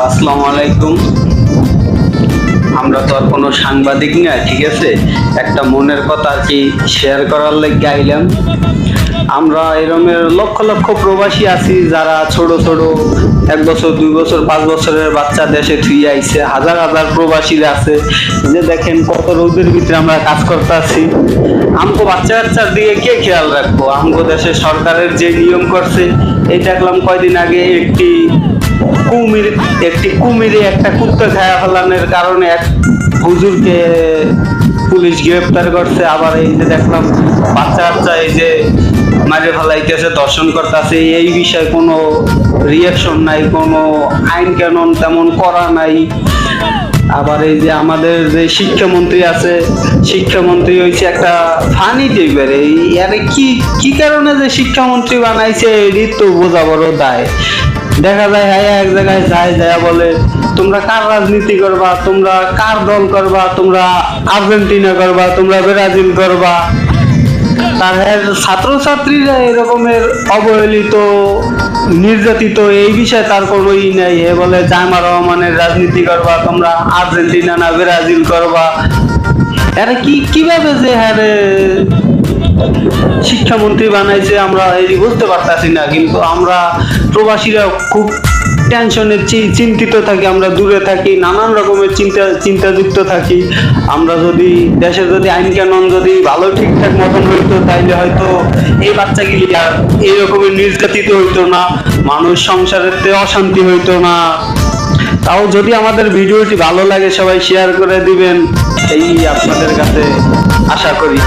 আসসালামু আলাইকুম। আমরা তো আর কোনো সাংবাদিক না, ঠিক আছে, একটা মনের কথা আর কি শেয়ার করার লেগে আইলাম। আমরা এরমের লক্ষ লক্ষ প্রবাসী আছি যারা ছোট ছোট 1 বছর 2 বছর 5 বছরের বাচ্চা দেশে থুই আইছে, হাজার হাজার প্রবাসীরা আছে। যে দেখেন কত রোদের ভিতরে আমরা কাজ করতে আছি। আমগো বাচ্চা কাচ্চার দিকে কে খেয়াল রাখবো? আমগো দেশে সরকারের যে নিয়ম করছে, এই দেখলাম কয়দিন আগে কুমিরে একটা কুত্তা খায়া ফেলানোর কারণে এক হুজুরকে পুলিশ গ্রেফতার করছে। আবার এই যে দেখলাম বাচ্চা বাচ্চা এই যে মারে ফেলাইতেছে, দর্শন করতেছে, এই বিষয়ে কোনো রিয়াকশন নাই, কোনো আইন কানুন তেমন করা নাই। আবার এই যে আমাদের যে শিক্ষামন্ত্রী আছে, শিক্ষামন্ত্রী হয়েছে একটা ফানি টাইপের। আরে কি কি কারণে যে শিক্ষামন্ত্রী বানাইছে এরই তো বোঝা বড় দায়। দেখা যায় হ্যাঁ এক জায়গায় যায় বলে তোমরা কার রাজনীতি করবা, তোমরা কার দল করবা, তোমরা আর্জেন্টিনা করবা, তোমরা ব্রাজিল করবা। তার ছাত্রছাত্রীরা এরকমের অবহেলিত, নির্যাতিত, এই বিষয়ে তার কোনো ই নাই। এ বলে জামার রহমানের রাজনীতি করবা, তোমরা আর্জেন্টিনা না ব্রাজিল করবা। আরে কিভাবে যে হ্যাঁ শিক্ষামন্ত্রী বানাইছে আমরা এই বুঝতে পারতাছি না। কিন্তু আমরা প্রবাসীরা খুব টেনশনে চিন্তিত থাকি, আমরা দূরে থাকি, নানান রকমের চিন্তাযুক্ত থাকি। আমরা যদি দেশে যদি আইন কানুন যদি ভালো ঠিকঠাক মতন হইতো, তাইলে হয়তো এই বাচ্চাগুলি আর এইরকমের নির্যাতিত হইতো না, মানুষ সংসারের অশান্তি হইতো না। তাও যদি আমাদের ভিডিওটি ভালো লাগে সবাই শেয়ার করে দিবেন, এই আপনাদের কাছে আশা করি।